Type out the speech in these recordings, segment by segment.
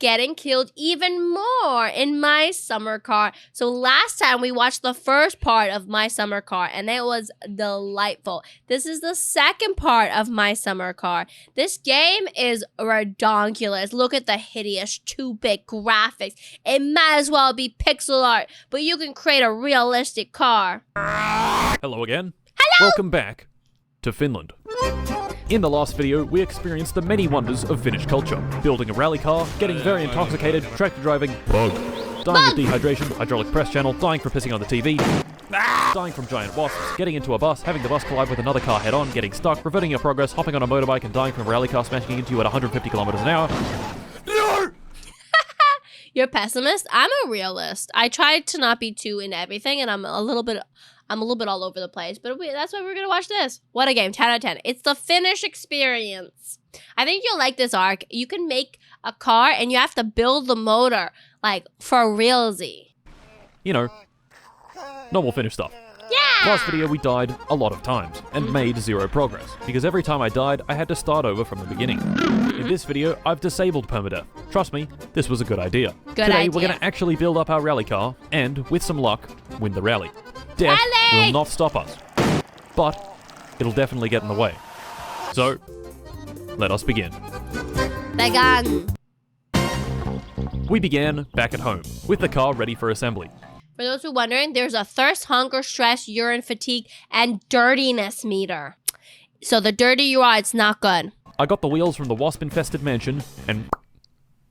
getting killed even more in my summer car. So last time we watched the first part of my summer car and it was delightful. This is the second part of my summer car. This game is redonkulous. Look at the hideous 2-bit graphics. It might as well be pixel art, but you can create a realistic car. Hello again. Hello! Welcome back to Finland. In the last video, we experienced the many wonders of Finnish culture. Building a rally car, getting very intoxicated, tractor driving, dying of dehydration, hydraulic press channel, dying from pissing on the TV, dying from giant wasps, getting into a bus, having the bus collide with another car head-on, getting stuck, reverting your progress, hopping on a motorbike and dying from a rally car smashing into you at 150 kilometers an hour. No! You're a pessimist? I'm a realist. I tried to not be too in everything, and I'm a little bit all over the place, but that's why we're gonna watch this. What a game, 10 out of 10. It's the Finnish experience. I think you'll like this arc. You can make a car and you have to build the motor, like, for realsy. You know, normal Finnish stuff. Yeah! Last video we died a lot of times and made zero progress, because every time I died, I had to start over from the beginning. In this video, I've disabled permadeath. Trust me, this was a good idea. Today, we're gonna actually build up our rally car and, with some luck, win the rally. Death will not stop us, but it'll definitely get in the way. So, let us begin. Begun. We began back at home, with the car ready for assembly. For those who are wondering, there's a thirst, hunger, stress, urine, fatigue, and dirtiness meter. So the dirtier you are, it's not good. I got the wheels from the wasp-infested mansion, and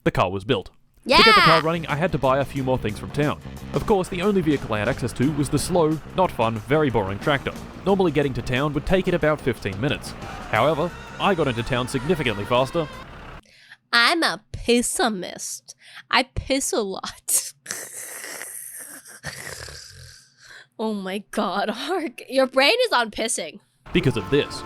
the car was built. Yeah! To get the car running, I had to buy a few more things from town. Of course, the only vehicle I had access to was the slow, not fun, very boring tractor. Normally getting to town would take it about 15 minutes. However, I got into town significantly faster. I'm a pessimist. I piss a lot. Oh my god, Ark. Your brain is on pissing. Because of this.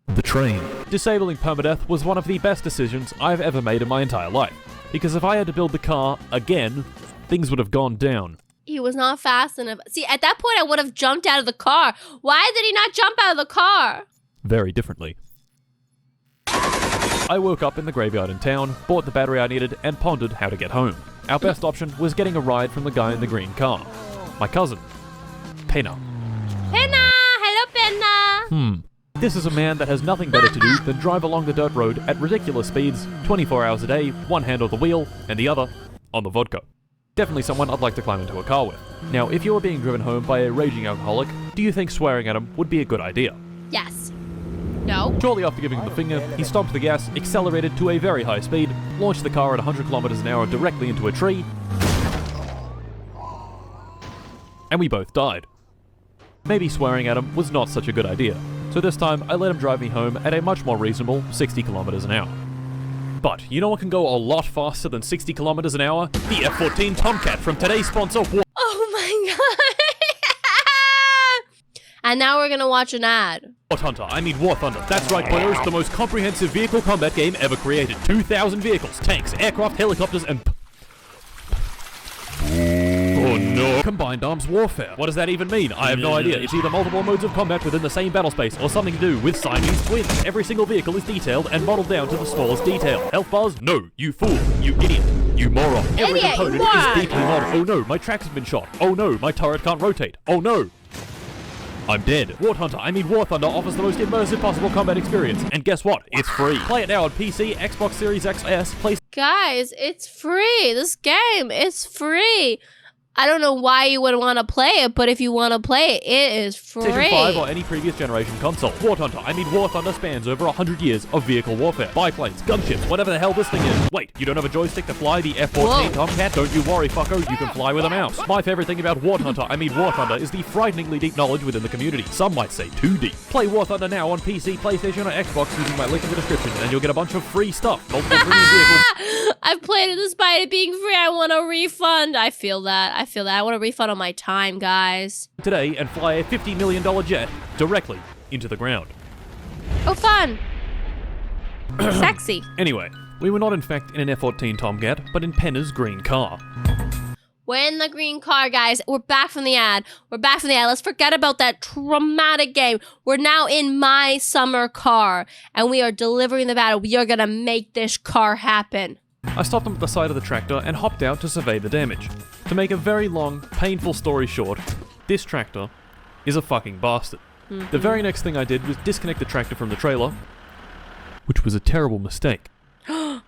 The train. Disabling permadeath was one of the best decisions I've ever made in my entire life. Because if I had to build the car again, things would have gone down. He was not fast enough. See, at that point I would have jumped out of the car. Why did he not jump out of the car? Very differently. I woke up in the graveyard in town, bought the battery I needed, and pondered how to get home. Our best option was getting a ride from the guy in the green car. My cousin, Penna. Penna! Hello, Penna! This is a man that has nothing better to do than drive along the dirt road at ridiculous speeds, 24 hours a day, one hand on the wheel, and the other on the vodka. Definitely someone I'd like to climb into a car with. Now, if you were being driven home by a raging alcoholic, do you think swearing at him would be a good idea? Yes. No. Shortly after giving him the finger, he stomped the gas, accelerated to a very high speed, launched the car at 100 kilometers an hour directly into a tree, and we both died. Maybe swearing at him was not such a good idea, so this time I let him drive me home at a much more reasonable 60 kilometers an hour. But you know what can go a lot faster than 60 kilometers an hour? The F-14 Tomcat from today's sponsor, Oh my god. And now we're gonna watch an ad. War Hunter, I mean War Thunder. That's right, boyos, the most comprehensive vehicle combat game ever created. 2,000 vehicles, tanks, aircraft, helicopters, and... Oh no. Combined arms warfare. What does that even mean? I have no idea. It's either multiple modes of combat within the same battle space, or something to do with Siamese twins. Every single vehicle is detailed and modeled down to the smallest detail. Health bars? No. You fool. You idiot. You moron. Every component is deeply modeled. Oh no, my track has been shot. Oh no, my turret can't rotate. Oh no. I'm dead. War Hunter, I mean War Thunder, offers the most immersive possible combat experience. And guess what? It's free. Play it now on PC, Xbox Series XS, PlayStation. Guys, it's free. This game is free. I don't know why you would want to play it, but if you want to play it, it is free. PlayStation 5 or any previous generation console. War Hunter, I mean War Thunder spans over 100 years of vehicle warfare. Biplanes, gunships, whatever the hell this thing is. Wait, you don't have a joystick to fly the F-14 Tomcat? Don't you worry, fucko, you can fly with a mouse. My favorite thing about War Hunter, I mean War Thunder, is the frighteningly deep knowledge within the community. Some might say too deep. Play War Thunder now on PC, PlayStation, or Xbox using my link in the description, and you'll get a bunch of free stuff. Multiple premium vehicles. I've played it despite it being free. I want a refund. I feel that. I want a refund on my time, guys. Today, and fly a $50 million jet directly into the ground. Oh, fun. Sexy. Anyway, we were not in fact in an F-14 Tomcat, but in Penna's green car. We're in the green car, guys. We're back from the ad. Let's forget about that traumatic game. We're now in my summer car, and we are delivering the battle. We are going to make this car happen. I stopped him at the side of the tractor and hopped out to survey the damage. To make a very long, painful story short, this tractor is a fucking bastard. The very next thing I did was disconnect the tractor from the trailer, which was a terrible mistake. I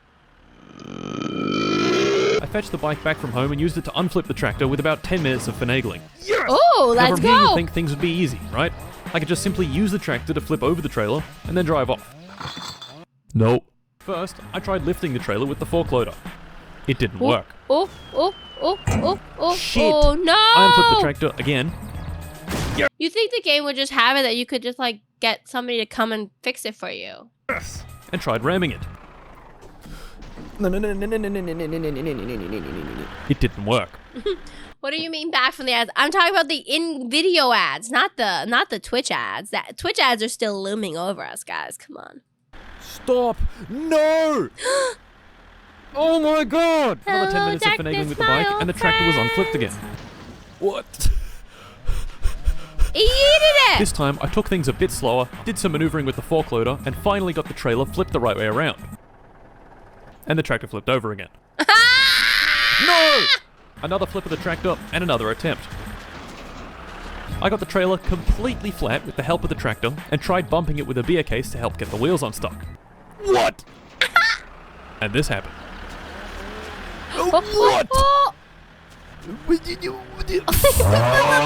fetched the bike back from home and used it to unflip the tractor with about 10 minutes of finagling. Oh, Now let's from here go. you think things would be easy, right? I could just simply use the tractor to flip over the trailer and then drive off. Nope. First, I tried lifting the trailer with the fork loader. It didn't work. Oh, Shit. oh, no. I unflipped the tractor again. You think the game would just have it that you could just, like, get somebody to come and fix it for you? And tried ramming it. It didn't work. What do you mean back from the ads? I'm talking about the in-video ads, not the Twitch ads. That Twitch ads are still looming over us, guys. Come on. Stop! No! Oh my god! Another 10 minutes of finagling with the bike, and the tractor was unflipped again. What? He yeeted it! This time, I took things a bit slower, did some maneuvering with the fork loader, and finally got the trailer flipped the right way around. And the tractor flipped over again. No! Another flip of the tractor, and another attempt. I got the trailer completely flat with the help of the tractor, and tried bumping it with a beer case to help get the wheels unstuck. What? And this happened. What?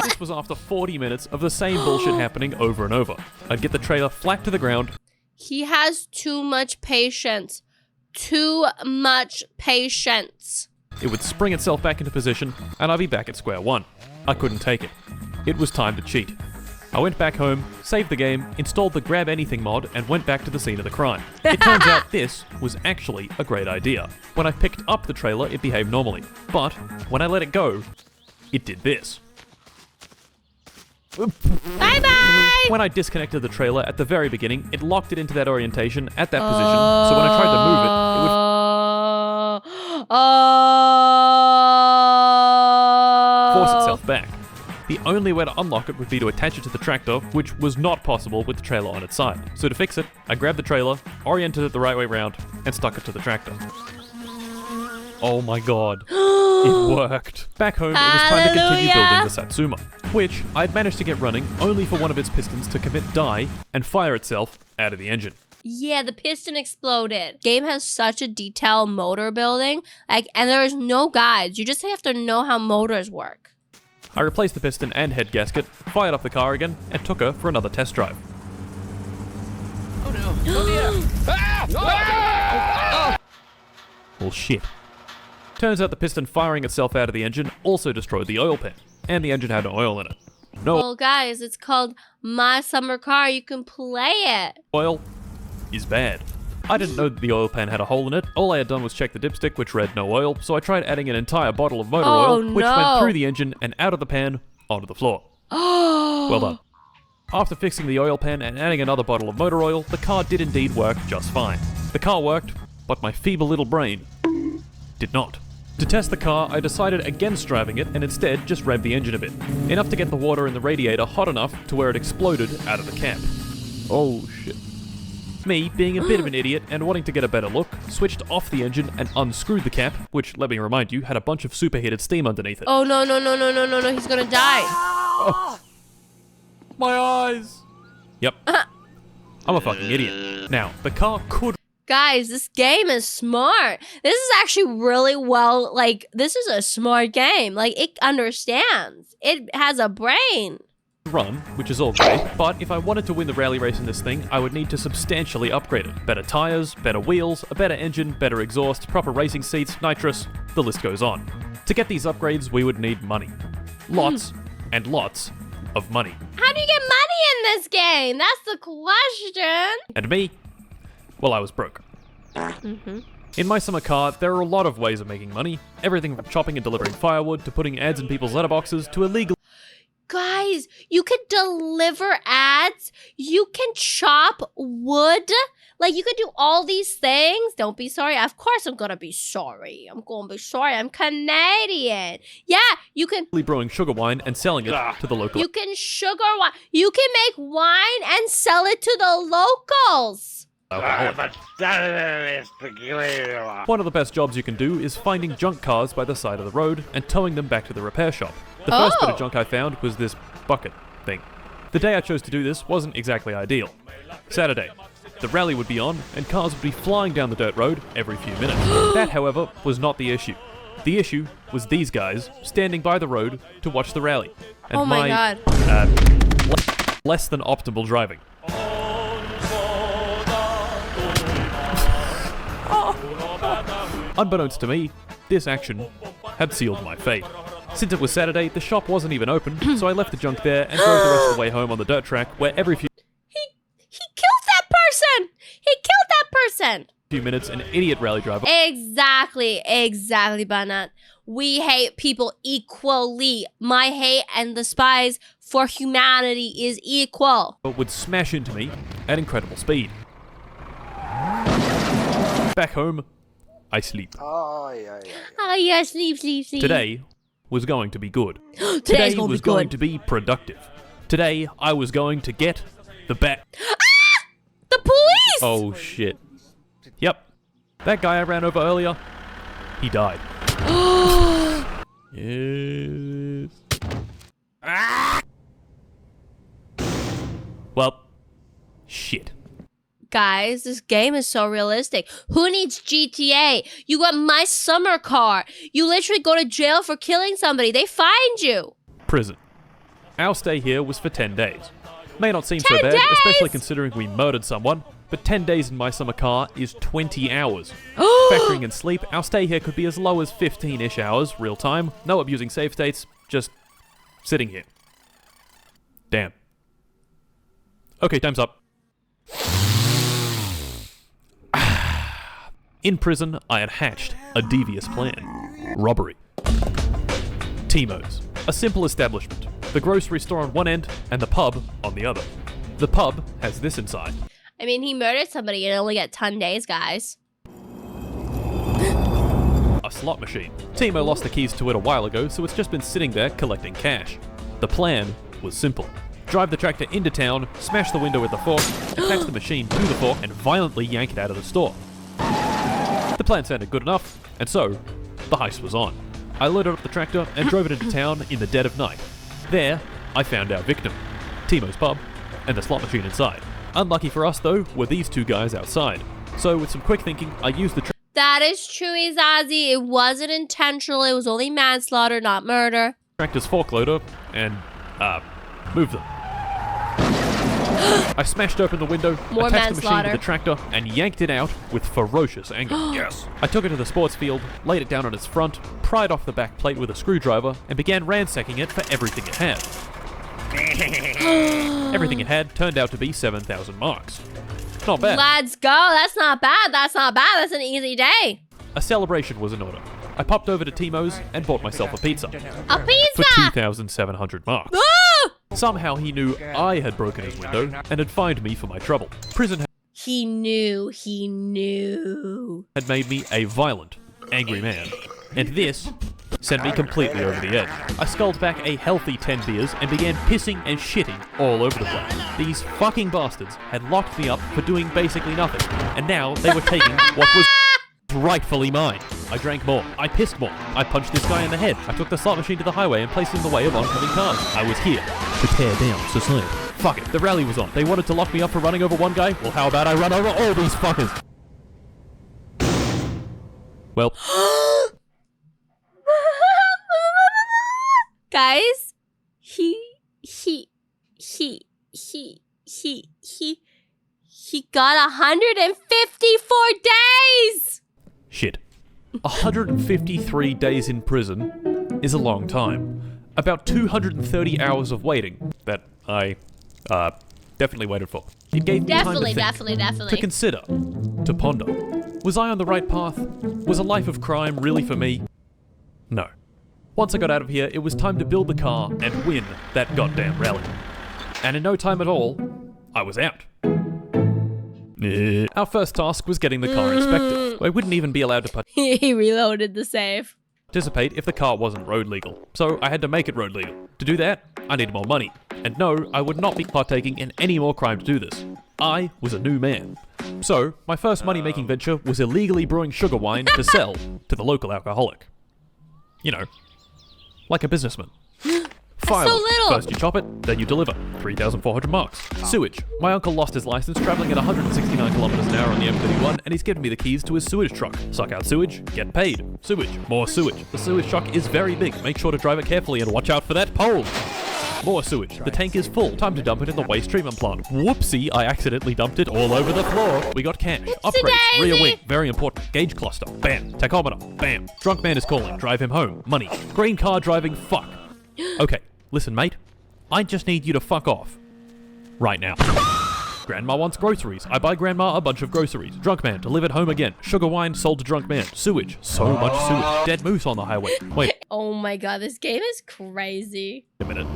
This was after 40 minutes of the same bullshit happening over and over. I'd get the trailer flat to the ground. He has too much patience. Too much patience. It would spring itself back into position, and I'd be back at square one. I couldn't take it. It was time to cheat. I went back home, saved the game, installed the Grab Anything mod, and went back to the scene of the crime. It turns out this was actually a great idea. When I picked up the trailer, it behaved normally. But when I let it go, it did this. Bye-bye! When I disconnected the trailer at the very beginning, it locked it into that orientation at that position, so when I tried to move it, it would force itself back. The only way to unlock it would be to attach it to the tractor, which was not possible with the trailer on its side. So to fix it, I grabbed the trailer, oriented it the right way round, and stuck it to the tractor. Oh my god. It worked. Back home, it was time to continue building the Satsuma, which I'd managed to get running only for one of its pistons to commit die and fire itself out of the engine. Yeah, the piston exploded. Game has such a detailed motor building, and there is no guides. You just have to know how motors work. I replaced the piston and head gasket, fired up the car again, and took her for another test drive. Oh no. Oh dear. Well, shit. Turns out the piston firing itself out of the engine also destroyed the oil pan, and the engine had no oil in it. No Well, guys, it's called My Summer Car. You can play it. oil is bad. I didn't know that the oil pan had a hole in it. All I had done was check the dipstick, which read no oil, so I tried adding an entire bottle of motor oil, which went through the engine and out of the pan onto the floor. Well done. After fixing the oil pan and adding another bottle of motor oil, the car did indeed work just fine. The car worked, but my feeble little brain did not. To test the car, I decided against driving it and instead just revved the engine a bit. Enough to get the water in the radiator hot enough to where it exploded out of the cap. Oh shit. Me, being a bit of an idiot and wanting to get a better look, switched off the engine and unscrewed the cap, which, let me remind you, had a bunch of superheated steam underneath it. Oh, no, he's gonna die. Oh. My eyes! Yep. I'm a fucking idiot. Now, the car could... Guys, this game is smart. This is actually really well, this is a smart game. It understands. It has a brain. run, which is all great, but if I wanted to win the rally race in this thing, I would need to substantially upgrade it. Better tires, better wheels, a better engine, better exhaust, proper racing seats, nitrous, the list goes on. To get these upgrades, we would need money. Lots and lots of money. How do you get money in this game? That's the question. And me? Well, I was broke. In My Summer Car, there are a lot of ways of making money. Everything from chopping and delivering firewood, to putting ads in people's letterboxes, to illegal... Guys, you can deliver ads. You can chop wood. Like, you could do all these things. Don't be sorry. Of course I'm gonna be sorry. I'm gonna be sorry. I'm Canadian. Yeah, you can... brewing sugar wine and selling it to the local... You can sugar wine. You can make wine and sell it to the locals. One of the best jobs you can do is finding junk cars by the side of the road and towing them back to the repair shop. The first bit of junk I found was this bucket thing. The day I chose to do this wasn't exactly ideal. Saturday. The rally would be on, and cars would be flying down the dirt road every few minutes. That, however, was not the issue. The issue was these guys standing by the road to watch the rally. And oh my God. Less than optimal driving. Unbeknownst to me, this action had sealed my fate. Since it was Saturday, the shop wasn't even open, so I left the junk there and drove the rest of the way home on the dirt track, where every few minutes an idiot rally driver... Exactly, Bernard. We hate people equally. My hate and despise for humanity is equal. ...would smash into me at incredible speed. Back home, I sleep. Oh yeah, sleep. Today was going to be good. Today was going to be productive. Today, I was going to get the bat... The police! Oh shit. Yep. That guy I ran over earlier, he died. Yes. Well, shit. Guys, this game is so realistic. Who needs GTA? You got my summer car. You literally go to jail for killing somebody. They find you. Prison. Our stay here was for 10 days. May not seem so bad, especially considering we murdered someone, but 10 days in my summer car is 20 hours. Factoring in sleep, our stay here could be as low as 15-ish hours, real time, no abusing save states, just sitting here. Damn. Okay, time's up. In prison, I had hatched a devious plan. Robbery. Timo's, a simple establishment. The grocery store on one end and the pub on the other. The pub has this inside. I mean, he murdered somebody and only got 10 days, guys. A slot machine. Timo lost the keys to it a while ago, so it's just been sitting there collecting cash. The plan was simple. Drive the tractor into town, smash the window with the fork, attach the machine to the fork, and violently yank it out of the store. The plan sounded good enough, and so, the heist was on. I loaded up the tractor and drove it into town in the dead of night. There, I found our victim, Timo's pub, and the slot machine inside. Unlucky for us, though, were these two guys outside. So, with some quick thinking, I used the That is true, Izazi. It wasn't intentional. It was only manslaughter, not murder. Tractor's fork loader and, moved them. I smashed open the window, attached the machine to the tractor, and yanked it out with ferocious anger. Yes! I took it to the sports field, laid it down on its front, pried off the back plate with a screwdriver, and began ransacking it for everything it had. Everything it had turned out to be 7,000 marks. Not bad. Let's go. That's not bad. That's an easy day. A celebration was in order. I popped over to Timo's and bought myself a pizza. A pizza! For 2,700 marks. Ah! Somehow he knew I had broken his window and had fined me for my trouble. Prison He knew. had made me a violent, angry man. And this sent me completely over the edge. I sculled back a healthy 10 beers and began pissing and shitting all over the place. These fucking bastards had locked me up for doing basically nothing, and now they were taking what was rightfully mine. I drank more. I pissed more. I punched this guy in the head. I took the slot machine to the highway and placed it in the way of oncoming cars. I was here to tear down society. Fuck it. The rally was on. They wanted to lock me up for running over one guy. Well, how about I run over all these fuckers? Well... Guys, he got 154 days! Shit. 153 days in prison is a long time. About 230 hours of waiting that I, definitely waited for. It gave me time to think, Definitely. to consider, to ponder. Was I on the right path? Was a life of crime really for me? No. Once I got out of here, it was time to build the car and win that goddamn rally. And in no time at all, I was out. Our first task was getting the car inspected. I wouldn't even be allowed to He reloaded the save. participate if the car wasn't road legal. So I had to make it road legal. To do that, I needed more money. And no, I would not be partaking in any more crime to do this. I was a new man. So, my first money-making venture was illegally brewing sugar wine to sell to the local alcoholic. You know, like a businessman. Fire. so little. First you chop it, then you deliver. 3,400 marks. Sewage. My uncle lost his license traveling at 169 kilometers an hour on the M31, and he's given me the keys to his sewage truck. Suck out sewage, get paid. Sewage. More sewage. The sewage truck is very big. Make sure to drive it carefully and watch out for that pole. More sewage. The tank is full. Time to dump it in the waste treatment plant. Whoopsie, I accidentally dumped it all over the floor. We got cash. Upgrades. Rear wing. Very important. Gauge cluster. Bam. Tachometer. Bam. Drunk man is calling. Drive him home. Money. Green car driving. Fuck. Okay. Listen, mate. I just need you to fuck off. Right now. Grandma wants groceries. I buy Grandma a bunch of groceries. Drunk man, delivered home again. Sugar wine, sold to drunk man. Sewage. So much sewage. Dead moose on the highway. Wait Oh my god, this game is crazy. a minute.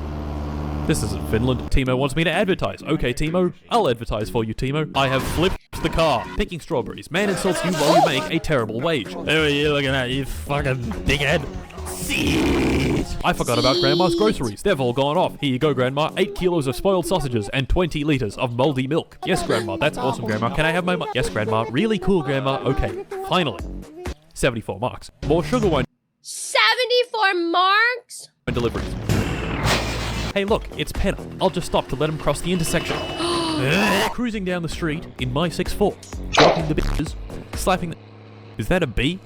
This isn't Finland. Timo wants me to advertise. Okay, Timo. I'll advertise for you, Timo. I have flipped the car. Picking strawberries. Man insults you while you make a terrible wage. Who are you looking at, you fucking dickhead? I forgot about Grandma's groceries. They've all gone off. Here you go, Grandma. 8 kilos of spoiled sausages and 20 liters of moldy milk. Yes, Grandma. That's awesome, Grandma. Can I have my money? Yes, Grandma. Really cool, Grandma. Okay. Finally. 74 marks. More sugar wine 74 marks? deliveries. Hey, look. It's Penna. I'll just stop to let him cross the intersection. Cruising down the street in my 6'4". Dropping the bitches. Slapping the... Is that a bee?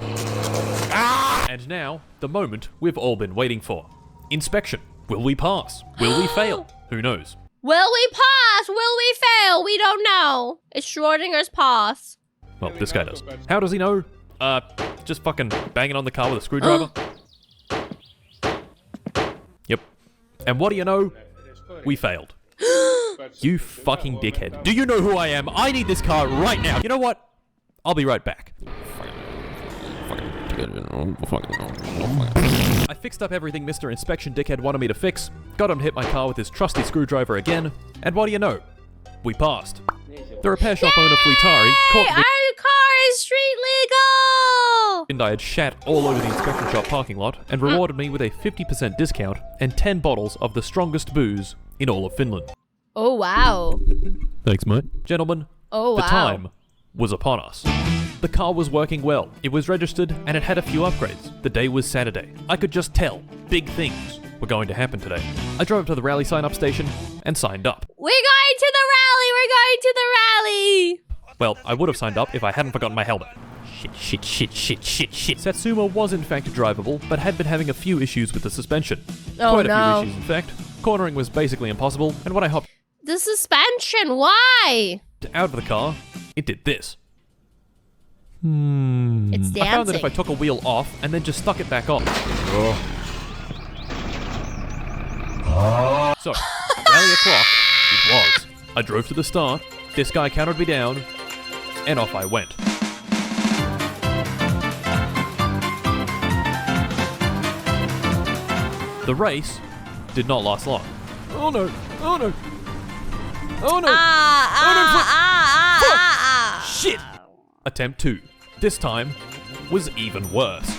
And now, the moment we've all been waiting for. Inspection. Will we pass? Will we fail? Who knows? Will we pass? Will we fail? We don't know. It's Schrodinger's pass. Well, this guy does. How does he know? Just fucking banging on the car with a screwdriver. Yep. And what do you know? We failed. You fucking dickhead. Do you know who I am? I need this car right now. You know what? I'll be right back. I fixed up everything Mr. Inspection Dickhead wanted me to fix, got him to hit my car with his trusty screwdriver again, and what do you know? We passed. The repair shop owner Fleetari caught me Our car is street legal! and I had shat all over the inspection shop parking lot and rewarded me with a 50% discount and 10 bottles of the strongest booze in all of Finland. Oh, wow. Thanks, mate. Gentlemen, Oh, wow. the time was upon us. The car was working well, it was registered, and it had a few upgrades. The day was Saturday. I could just tell big things were going to happen today. I drove to the rally sign-up station and signed up. We're going to the rally! We're going to the rally! Well, I would have signed up if I hadn't forgotten my helmet. Shit. Satsuma was in fact drivable, but had been having a few issues with the suspension. Oh, Quite a no. few issues, in fact. Cornering was basically impossible, and when I hopped The suspension, why? out of the car, it did this. It's dancing. I found that if I took a wheel off and then just stuck it back on. So, rally o'clock, it was. I drove to the start, this guy counted me down, and off I went. The race did not last long. Oh no, oh no, oh no, shit! Attempt 2. This time was even worse.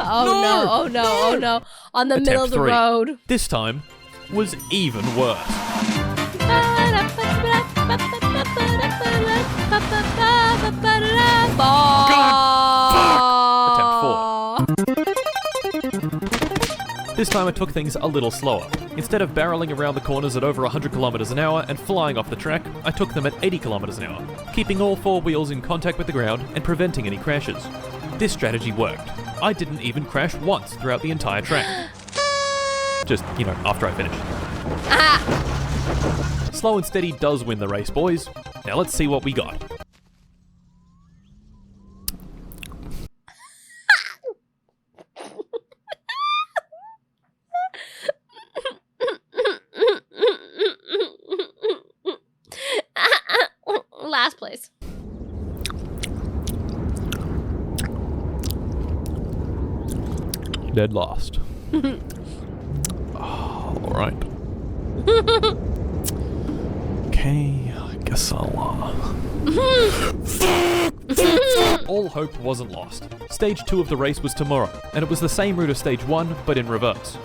Oh no. On the middle of the Attempt 3. road. This time was even worse. This time I took things a little slower. Instead of barreling around the corners at over 100 kilometers an hour and flying off the track, I took them at 80 kilometers an hour, keeping all 4 wheels in contact with the ground and preventing any crashes. This strategy worked. I didn't even crash once throughout the entire track. Just, after I finished. Slow and steady does win the race, boys. Now let's see what we got. Last place. Dead last. right. Okay, I guess I'll, All hope wasn't lost. Stage 2 of the race was tomorrow, and it was the same route as Stage 1, but in reverse.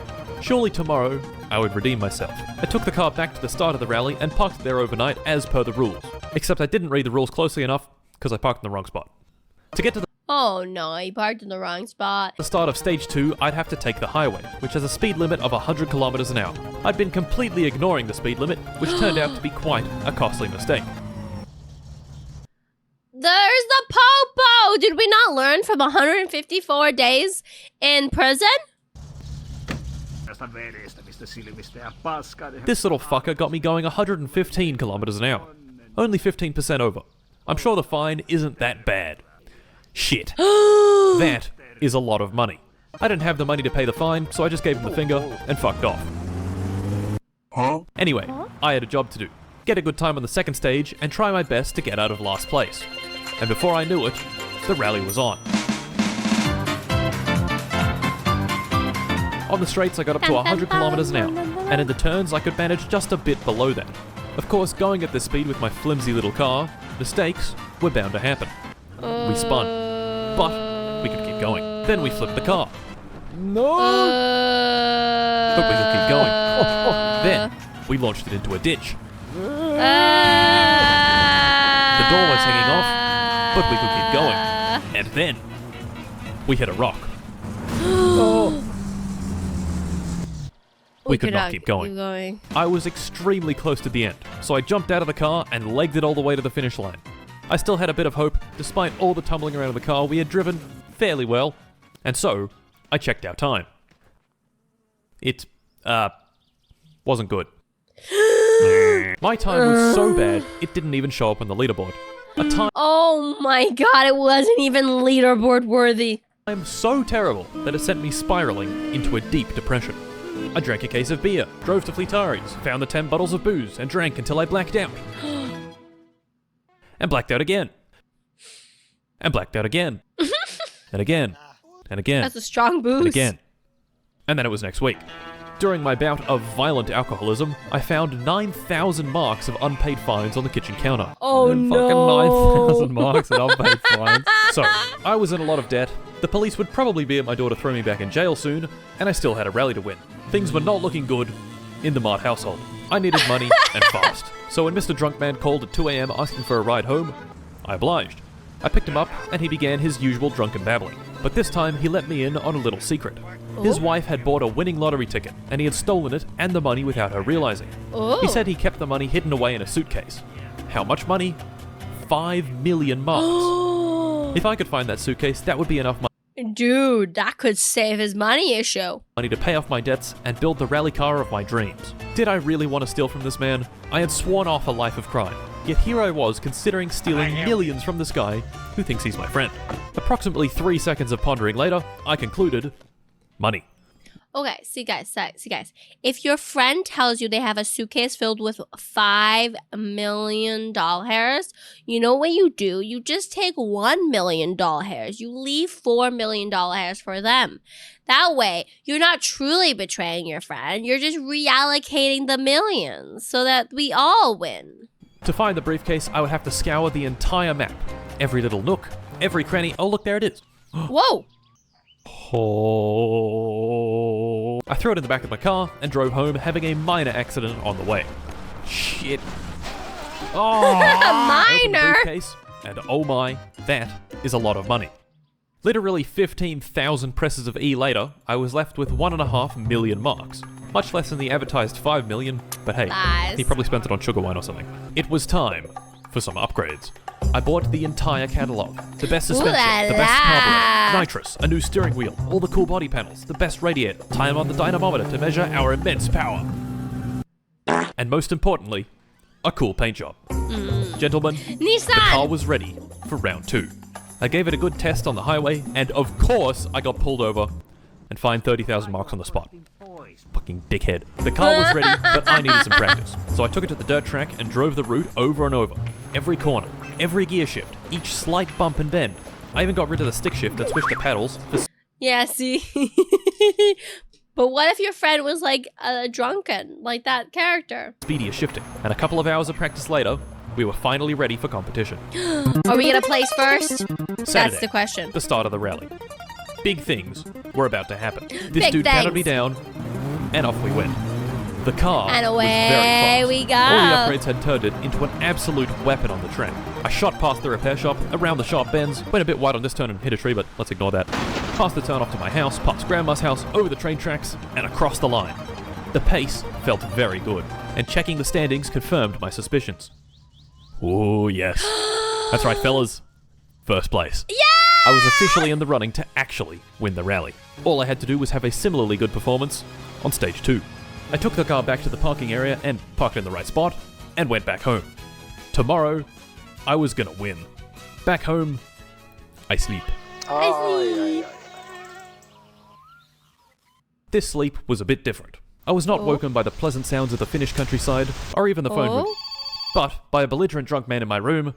Surely tomorrow, I would redeem myself. I took the car back to the start of the rally and parked it there overnight as per the rules. Except I didn't read the rules closely enough, because I parked in the wrong spot. To get to the Oh no, you parked in the wrong spot. start of Stage 2, I'd have to take the highway, which has a speed limit of 100 kilometers an hour. I'd been completely ignoring the speed limit, which turned out to be quite a costly mistake. There's the popo! Did we not learn from 154 days in prison? This little fucker got me going 115 kilometers an hour. Only 15% over. I'm sure the fine isn't that bad. Shit. That is a lot of money. I didn't have the money to pay the fine, so I just gave him the finger and fucked off. Anyway, I had a job to do. Get a good time on the second stage and try my best to get out of last place. And before I knew it, the rally was on. On the straights I got up to 100 kilometers an hour, and in the turns I could manage just a bit below that. Of course, going at this speed with my flimsy little car, mistakes were bound to happen. We spun, but we could keep going. Then we flipped the car. No! But we could keep going. Then we launched it into a ditch. The door was hanging off, but we could keep going. And then we hit a rock. We could not keep going. I was extremely close to the end, so I jumped out of the car and legged it all the way to the finish line. I still had a bit of hope, despite all the tumbling around in the car. We had driven fairly well, and so I checked our time. It, wasn't good. My time was so bad, it didn't even show up on the leaderboard. A time Oh my god, it wasn't even leaderboard worthy. so terrible that it sent me spiraling into a deep depression. I drank a case of beer, drove to Fleetari's, found the 10 bottles of booze, and drank until I blacked out. And blacked out again. And blacked out again. And again. And again. That's a strong boost. And again. And then it was next week. During my bout of violent alcoholism, I found 9,000 marks of unpaid fines on the kitchen counter. Oh no. Fucking 9,000 marks of unpaid fines. So, I was in a lot of debt. The police would probably be at my door to throw me back in jail soon, and I still had a rally to win. Things were not looking good in the Mart household. I needed money, and fast. So when Mr. Drunkman called at 2 AM asking for a ride home, I obliged. I picked him up, and he began his usual drunken babbling. But this time, he let me in on a little secret. His wife had bought a winning lottery ticket, and he had stolen it and the money without her realizing. He said he kept the money hidden away in a suitcase. How much money? 5 million marks. If I could find that suitcase, that would be enough Dude, that could save his money issue. money to pay off my debts and build the rally car of my dreams. Did I really want to steal from this man? I had sworn off a life of crime. Yet here I was considering stealing millions from this guy who thinks he's my friend. Approximately 3 seconds of pondering later, I concluded, money. Okay, see guys. If your friend tells you they have a suitcase filled with $5 million hairs, you know what you do? You just take $1 million hairs. You leave $4 million hairs for them. That way, you're not truly betraying your friend. You're just reallocating the millions so that we all win. To find the briefcase, I would have to scour the entire map. Every little nook, every cranny. Oh, look, there it is. Whoa! Oh. I threw it in the back of my car and drove home, having a minor accident on the way. Shit. Oh, I opened the Minor? briefcase, and oh my, that is a lot of money. Literally 15,000 presses of E later, I was left with 1.5 million marks. Much less than the advertised 5 million, but hey, Lies. he probably spent it on sugar wine or something. It was time for some upgrades. I bought the entire catalog. The best suspension, the best carburetor, nitrous, a new steering wheel, all the cool body panels, the best radiator, time on the dynamometer to measure our immense power. And most importantly, a cool paint job. Gentlemen, Nissan! the car was ready for round 2. I gave it a good test on the highway, and of course I got pulled over and fined 30,000 marks on the spot. Fucking dickhead. The car was ready, but I needed some practice. So I took it to the dirt track and drove the route over and over. Every corner, every gear shift, each slight bump and bend. I even got rid of the stick shift and switched to paddles for Yeah, see? But what if your friend was like drunken, like that character? speedy as shifting, and a couple of hours of practice later, we were finally ready for competition. Are we gonna place first? Saturday, That's the question. the start of the rally. Big things were about to happen. This Big dude counted things. me down, and off we went. The car And was away very fast. we go. All the upgrades had turned it into an absolute weapon on the track. I shot past the repair shop, around the sharp bends, went a bit wide on this turn and hit a tree, but let's ignore that. Past the turn off to my house, past Grandma's house, over the train tracks, and across the line. The pace felt very good, and checking the standings confirmed my suspicions. Oh yes. That's right, fellas. First place. Yeah! I was officially in the running to actually win the rally. All I had to do was have a similarly good performance on stage 2. I took the car back to the parking area and parked in the right spot and went back home. Tomorrow, I was gonna win. Back home, I sleep. This sleep was a bit different. I was not woken by the pleasant sounds of the Finnish countryside or even the phone ring, but by a belligerent drunk man in my room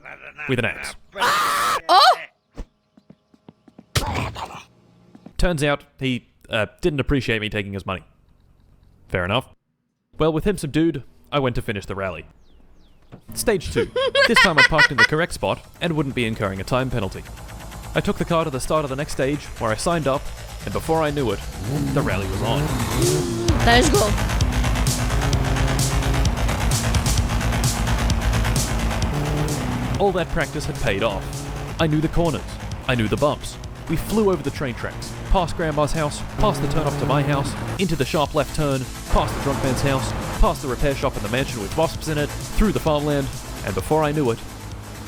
with an axe. Oh! Turns out he didn't appreciate me taking his money. Fair enough. Well, with him subdued, I went to finish the rally. Stage 2. This time I parked in the correct spot and wouldn't be incurring a time penalty. I took the car to the start of the next stage where I signed up, and before I knew it, the rally was on. That is cool. All that practice had paid off. I knew the corners. I knew the bumps. We flew over the train tracks, past Grandma's house, past the turn off to my house, into the sharp left turn, past the drunk man's house, past the repair shop and the mansion with wasps in it, through the farmland, and before I knew it,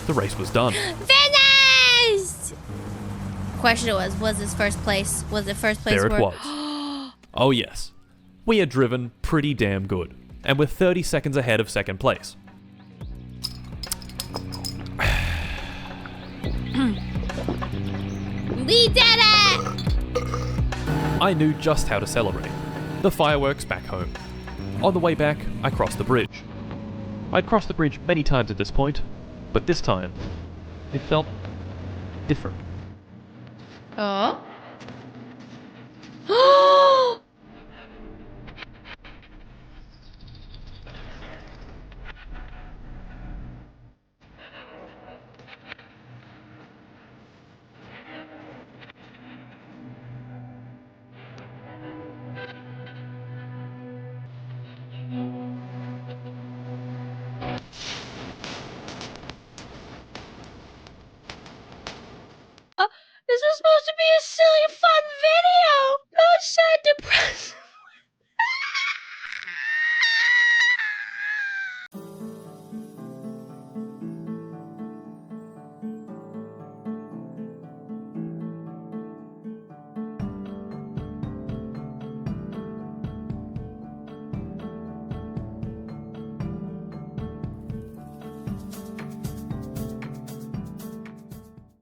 the race was done. Finished! Question was this first place? Was it first place? There it where- was. Oh yes. We had driven pretty damn good, and we're 30 seconds ahead of second place. We did it! I knew just how to celebrate. The fireworks back home. On the way back, I crossed the bridge. I'd crossed the bridge many times at this point, but this time, it felt different. Oh.